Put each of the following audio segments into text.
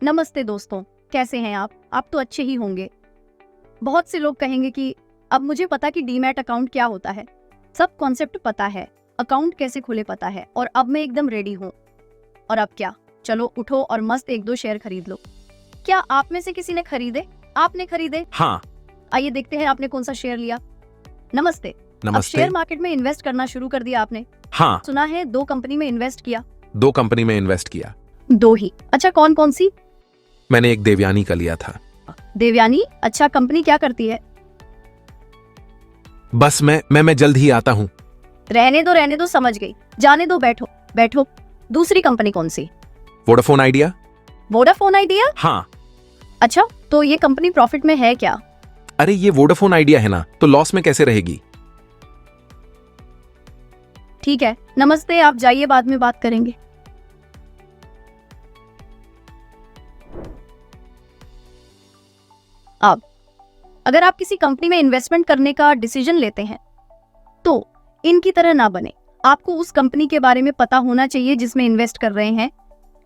नमस्ते दोस्तों, कैसे हैं आप तो अच्छे ही होंगे। बहुत से लोग कहेंगे कि अब मुझे पता कि डीमैट अकाउंट क्या होता है, सब कॉन्सेप्ट पता है, अकाउंट कैसे खुले पता है और अब मैं एकदम रेडी हूँ। और अब क्या, चलो उठो और मस्त 1-2 शेयर खरीद लो। क्या आप में से किसी ने खरीदे? आपने खरीदे? हाँ। आइए देखते हैं आपने कौन सा शेयर लिया। नमस्ते। अब नमस्ते। शेयर मार्केट में इन्वेस्ट करना शुरू कर दिया आपने? हाँ, सुना है 2 कंपनी में इन्वेस्ट किया। 2 कंपनी में इन्वेस्ट किया। 2 ही? अच्छा, कौन कौन सी? मैंने एक देवयानी का लिया था। देवयानी? अच्छा, कंपनी क्या करती है? बस मैं जल्द ही आता हूँ। रहने दो, समझ गई। जाने दो, बैठो। दूसरी कंपनी कौन सी? Vodafone Idea. Vodafone Idea? हाँ। अच्छा, तो ये कंपनी प्रॉफिट में है क्या? अरे ये वोडाफोन आइडिया है ना, तो लॉस में कैसे रहेगी? ठीक है, नमस्ते, आप जाइए, बाद में बात करेंगे। अब अगर आप किसी कंपनी में इन्वेस्टमेंट करने का डिसीजन लेते हैं तो इनकी तरह ना बने। आपको उस कंपनी के बारे में पता होना चाहिए जिसमें इन्वेस्ट कर रहे हैं।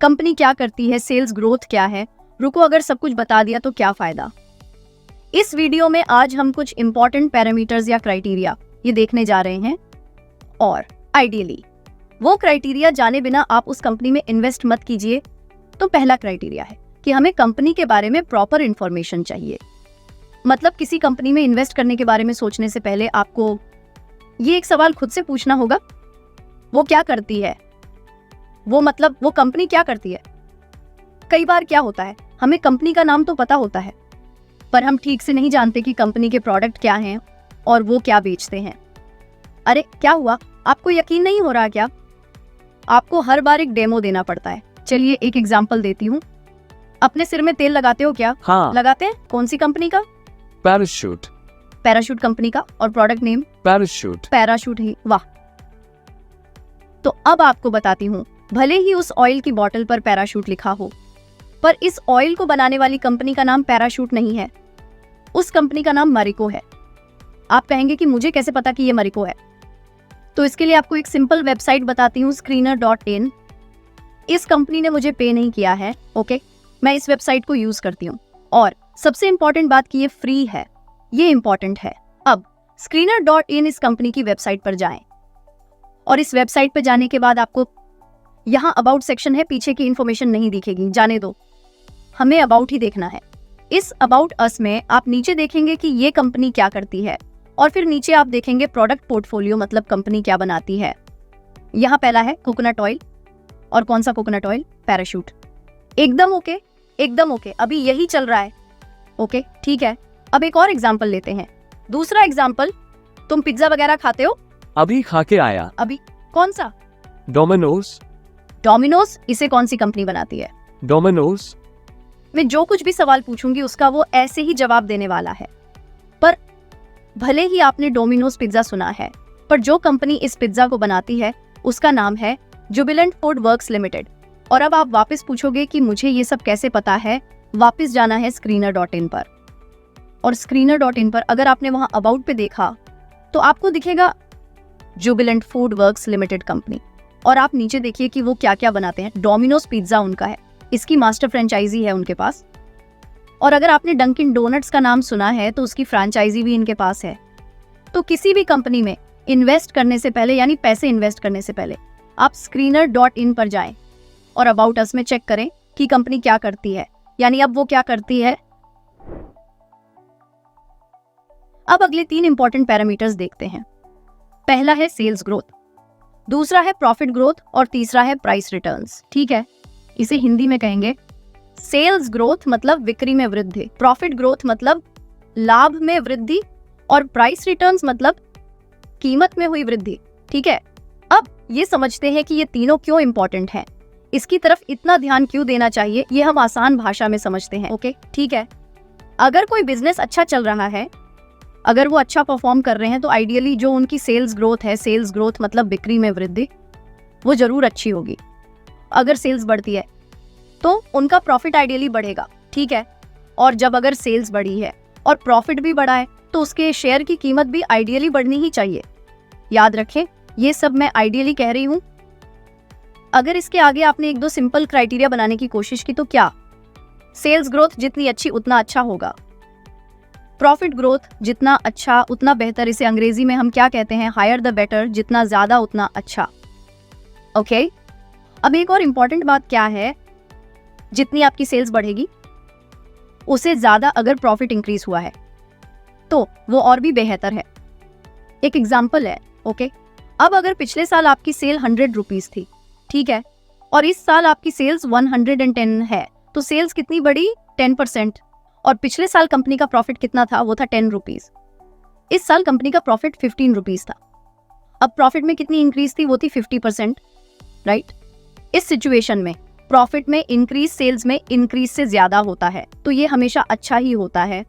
कंपनी क्या करती है, सेल्स ग्रोथ क्या है। रुको, अगर सब कुछ बता दिया तो क्या फायदा। इस वीडियो में आज हम कुछ इंपॉर्टेंट पैरामीटर्स या क्राइटेरिया ये देखने जा रहे हैं और आइडियली वो क्राइटेरिया जाने बिना आप उस कंपनी में इन्वेस्ट मत कीजिए। तो पहला क्राइटेरिया है कि हमें कंपनी के बारे में प्रॉपर इंफॉर्मेशन चाहिए। मतलब किसी कंपनी में इन्वेस्ट करने के बारे में सोचने से पहले आपको ये एक सवाल खुद से पूछना होगा, वो क्या करती है, वो कंपनी क्या करती है। कई बार क्या होता है, हमें कंपनी का नाम तो पता होता है पर हम ठीक से नहीं जानते कि कंपनी के प्रोडक्ट क्या हैं और वो क्या बेचते हैं। अरे क्या हुआ, आपको यकीन नहीं हो रहा क्या? आपको हर बार एक डेमो देना पड़ता है। चलिए एक एग्जांपल देती हूँ। अपने सिर में तेल लगाते हो क्या? हाँ। लगाते हैं। कौन सी कंपनी का? पैराशूट। पैराशूट कंपनी का। और प्रोडक्ट नेम? पैराशूट ही। वाह। तो अब आपको बताती हूँ, भले ही उस ऑयल की बोतल पर पैराशूट लिखा हो पर इस ऑयल को बनाने वाली कंपनी का नाम पैराशूट नहीं है, उस कंपनी का नाम मैरिको है। आप कहेंगे कि मुझे कैसे पता कि ये मैरिको है? तो इसके लिए आपको एक सिंपल वेबसाइट बताती हूँ, screener.in। इस कंपनी ने मुझे पे नहीं किया है, ओके। मैं इस वेबसाइट को यूज करती हूँ और सबसे इंपॉर्टेंट बात कि ये फ्री है, ये इंपॉर्टेंट है। अब screener.in इस कंपनी की वेबसाइट पर जाएं और इस वेबसाइट पर जाने के बाद आपको यहाँ अबाउट सेक्शन है, पीछे की इंफॉर्मेशन नहीं दिखेगी, जाने दो, हमें अबाउट ही देखना है। इस अबाउट अस में आप नीचे देखेंगे कि ये कंपनी क्या करती है और फिर नीचे आप देखेंगे प्रोडक्ट पोर्टफोलियो, मतलब कंपनी क्या बनाती है। यहाँ पहला है कोकोनट ऑयल। और कौन सा कोकोनट ऑयल? पैराशूट। एकदम ओके, एकदम ओके, अभी यही चल रहा है। ओके ठीक है, अब एक और एग्जाम्पल लेते हैं। दूसरा एग्जाम्पल, तुम पिज्जा वगैरह खाते हो? अभी खा के आया। अभी? कौन सा? डोमिनोज। डोमिनोज? इसे कौन सी कंपनी बनाती है? डोमिनोज। मैं जो कुछ भी सवाल पूछूंगी उसका वो ऐसे ही जवाब देने वाला है। पर भले ही आपने डोमिनोज पिज्जा सुना है पर जो कंपनी इस पिज्जा को बनाती है उसका नाम है जुबिलेंट फूड वर्क्स लिमिटेड। और अब आप वापस पूछोगे कि मुझे ये सब कैसे पता है। वापस जाना है screener.in पर और screener.in पर अगर आपने वहां अबाउट पे देखा तो आपको दिखेगा Jubilant food works limited company. और आप नीचे देखिए कि वो क्या क्या बनाते हैं। डोमिनोज पिज्जा उनका है, इसकी मास्टर फ्रेंचाइजी है उनके पास। और अगर आपने डंकिन डोनट्स का नाम सुना है तो उसकी फ्रेंचाइजी भी इनके पास है। तो किसी भी कंपनी में इन्वेस्ट करने से पहले, यानी पैसे इन्वेस्ट करने से पहले, आप screener.in पर जाएं और अबाउट अस में चेक करें कि कंपनी क्या करती है, यानी अब वो क्या करती है। अब अगले 3 इंपॉर्टेंट पैरामीटर्स देखते हैं। पहला है सेल्स ग्रोथ, दूसरा है प्रॉफिट ग्रोथ और तीसरा है प्राइस रिटर्न्स। ठीक है, इसे हिंदी में कहेंगे सेल्स ग्रोथ मतलब बिक्री में वृद्धि, प्रॉफिट ग्रोथ मतलब लाभ में वृद्धि और प्राइस रिटर्न्स मतलब कीमत में हुई वृद्धि। ठीक है, अब ये समझते हैं कि ये तीनों क्यों इंपॉर्टेंट हैं, इसकी तरफ इतना ध्यान क्यों देना चाहिए, ये हम आसान भाषा में समझते हैं। ओके ठीक है, अगर कोई बिजनेस अच्छा चल रहा है, अगर वो अच्छा परफॉर्म कर रहे हैं तो आइडियली जो उनकी सेल्स ग्रोथ है, सेल्स ग्रोथ मतलब बिक्री में वृद्धि, वो जरूर अच्छी होगी। अगर सेल्स बढ़ती है तो उनका प्रॉफिट आइडियली बढ़ेगा। ठीक है, और जब अगर सेल्स बढ़ी है और प्रॉफिट भी बढ़ा है तो उसके शेयर की कीमत भी आइडियली बढ़नी ही चाहिए। याद रखें, ये सब मैं आइडियली कह रही हूँ। अगर इसके आगे आपने 1-2 सिंपल क्राइटेरिया बनाने की कोशिश की तो क्या सेल्स ग्रोथ जितनी अच्छी उतना अच्छा होगा, प्रॉफिट ग्रोथ जितना अच्छा उतना बेहतर। इसे अंग्रेजी में हम क्या कहते हैं, हायर द बेटर, जितना ज्यादा उतना अच्छा। ओके अब एक और इंपॉर्टेंट बात क्या है, जितनी आपकी सेल्स बढ़ेगी उसे ज्यादा अगर प्रॉफिट इंक्रीज हुआ है तो वो और भी बेहतर है। एक एग्जाम्पल है, ओके अब अगर पिछले साल आपकी सेल 100 रुपीज थी, ठीक है, और इस साल आपकी सेल्स 110 है, तो सेल्स कितनी बढ़ी, 10%। और पिछले साल कंपनी का प्रॉफिट कितना था, वो था 10 रुपीज। इस साल कंपनी का प्रॉफिट 15 रुपीज था। अब प्रॉफिट में कितनी इंक्रीज थी, वो थी 50%, राइट। इस सिचुएशन में प्रॉफिट में इंक्रीज सेल्स में इंक्रीज से ज्यादा होता है, तो ये हमेशा अच्छा ही होता है।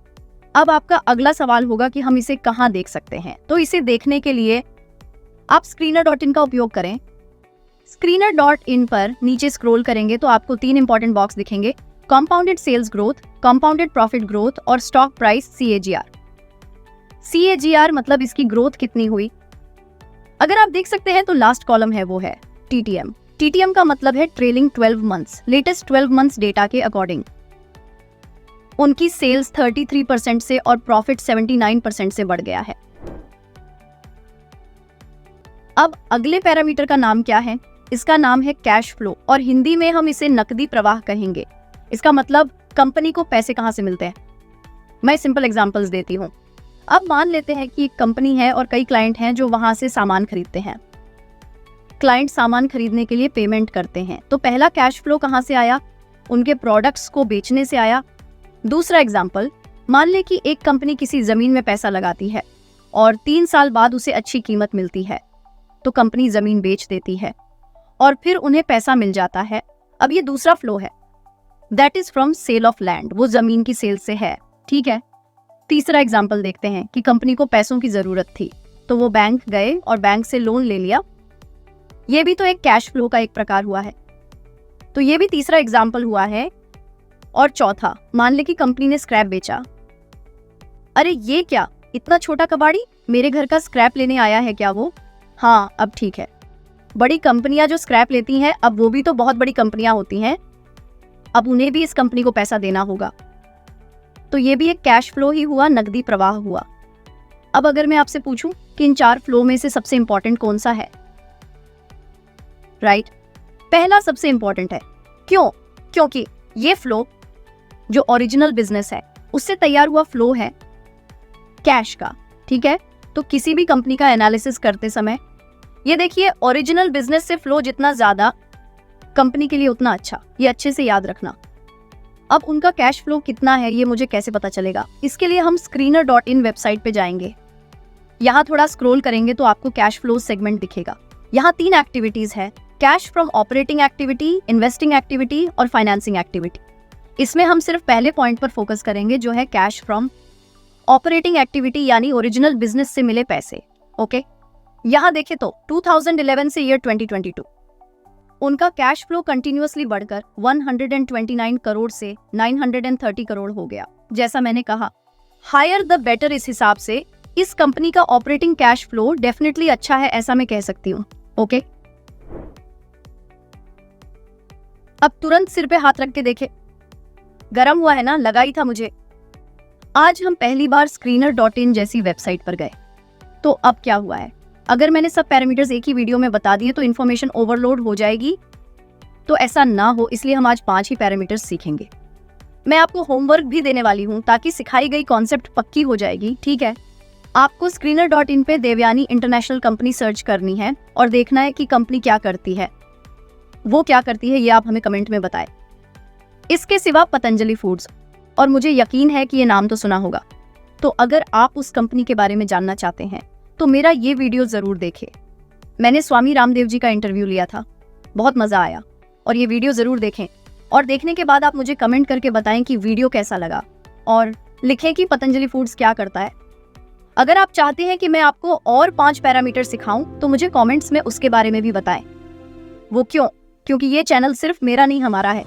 अब आपका अगला सवाल होगा कि हम इसे कहाँ देख सकते हैं, तो इसे देखने के लिए आप screener.in का उपयोग करें। screener.in पर नीचे स्क्रॉल करेंगे तो आपको 3 इंपॉर्टेंट बॉक्स दिखेंगे, compounded sales growth, compounded profit growth और स्टॉक प्राइस CAGR। CAGR मतलब इसकी ग्रोथ कितनी हुई। अगर आप देख सकते हैं तो लास्ट कॉलम है वो है TTM। TTM का मतलब है trailing 12 months, latest 12 months data के अकॉर्डिंग उनकी सेल्स 33% से और प्रॉफिट 79% से बढ़ गया है। अब अगले पैरामीटर का नाम क्या है, इसका नाम है कैश फ्लो, और हिंदी में हम इसे नकदी प्रवाह कहेंगे। इसका मतलब कंपनी को पैसे कहां से मिलते हैं। मैं सिंपल एग्जांपल्स देती हूं। अब मान लेते हैं कि एक कंपनी है और कई क्लाइंट हैं जो वहां से सामान खरीदते हैं। क्लाइंट सामान खरीदने के लिए पेमेंट करते हैं, तो पहला कैश फ्लो कहां से आया, उनके प्रोडक्ट्स को बेचने से आया। दूसरा एग्जाम्पल, मान ले कि एक कंपनी किसी जमीन में पैसा लगाती है और 3 साल बाद उसे अच्छी कीमत मिलती है, तो कंपनी जमीन बेच देती है और फिर उन्हें पैसा मिल जाता है। अब ये दूसरा फ्लो है, that is from sale of land, वो जमीन की सेल से है, ठीक है। तीसरा एग्जाम्पल देखते हैं कि कंपनी को पैसों की जरूरत थी, तो वो बैंक गए और बैंक से लोन ले लिया। ये भी तो एक कैश फ्लो का एक प्रकार हुआ है, तो ये भी तीसरा एग्जाम्पल हुआ है। और चौथा, मान ले कि कंपनी ने स्क्रैप बेचा। अरे ये क्या, इतना छोटा कबाड़ी मेरे घर का स्क्रैप लेने आया है क्या वो। हाँ अब ठीक है, बड़ी कंपनियां जो स्क्रैप लेती हैं, अब वो भी तो बहुत बड़ी कंपनियां होती हैं, अब उन्हें भी इस कंपनी को पैसा देना होगा, तो ये भी एक कैश फ्लो ही हुआ, नकदी प्रवाह हुआ। अब अगर मैं आपसे पूछूं कि इन 4 फ्लो में से सबसे इंपॉर्टेंट कौन सा है, राइट, पहला सबसे इंपॉर्टेंट है। क्यों, क्योंकि ये फ्लो जो ओरिजिनल बिजनेस है उससे तैयार हुआ फ्लो है कैश का, ठीक है। तो किसी भी कंपनी का एनालिसिस करते समय ये देखिए, ओरिजिनल बिजनेस से फ्लो जितना ज्यादा कंपनी के लिए उतना अच्छा, ये अच्छे से याद रखना। अब उनका कैश फ्लो कितना है ये मुझे कैसे पता चलेगा, इसके लिए हम screener.in वेबसाइट पे जाएंगे। यहाँ थोड़ा स्क्रॉल करेंगे तो आपको कैश फ्लो सेगमेंट दिखेगा। यहाँ 3 एक्टिविटीज है, cash from operating activity, investing activity और फाइनेंसिंग एक्टिविटी। इसमें हम सिर्फ पहले पॉइंट पर फोकस करेंगे जो है कैश फ्रॉम ऑपरेटिंग एक्टिविटी, यानी ओरिजिनल बिजनेस से मिले पैसे। ओके यहाँ देखें तो 2011 से ईयर 2022 उनका कैश फ्लो कंटिन्यूअसली बढ़कर 129 करोड़ से 930 करोड़ हो गया। जैसा मैंने कहा, हायर द बेटर, इस हिसाब से इस कंपनी का ऑपरेटिंग कैश फ्लो डेफिनेटली अच्छा है, ऐसा मैं कह सकती हूँ। ओके अब तुरंत सिर पे हाथ रख के देखे, गरम हुआ है ना, लगा ही था मुझे। आज हम पहली बार screener.in जैसी वेबसाइट पर गए, तो अब क्या हुआ है, अगर मैंने सब पैरामीटर्स एक ही वीडियो में बता दिए तो इन्फॉर्मेशन ओवरलोड हो जाएगी, तो ऐसा ना हो इसलिए हम आज 5 ही पैरामीटर्स सीखेंगे। मैं आपको होमवर्क भी देने वाली हूँ ताकि सिखाई गई कॉन्सेप्ट पक्की हो जाएगी, ठीक है। आपको screener.in पे देवयानी इंटरनेशनल कंपनी सर्च करनी है और देखना है कि कंपनी क्या करती है, वो क्या करती है ये आप हमें कमेंट में बताएं। इसके सिवा पतंजलि फूड्स, और मुझे यकीन है कि ये नाम तो सुना होगा, तो अगर आप उस कंपनी के बारे में जानना चाहते हैं तो मेरा ये वीडियो जरूर देखें। मैंने स्वामी रामदेव जी का इंटरव्यू लिया था, बहुत मजा आया, और ये वीडियो जरूर देखें। और देखने के बाद आप मुझे कमेंट करके बताएं कि वीडियो कैसा लगा, और लिखें कि पतंजलि फूड्स क्या करता है। अगर आप चाहते हैं कि मैं आपको और 5 पैरामीटर सिखाऊं तो मुझे कमेंट्स में उसके बारे में भी बताएं। वो क्यों, क्योंकि ये चैनल सिर्फ मेरा नहीं हमारा है।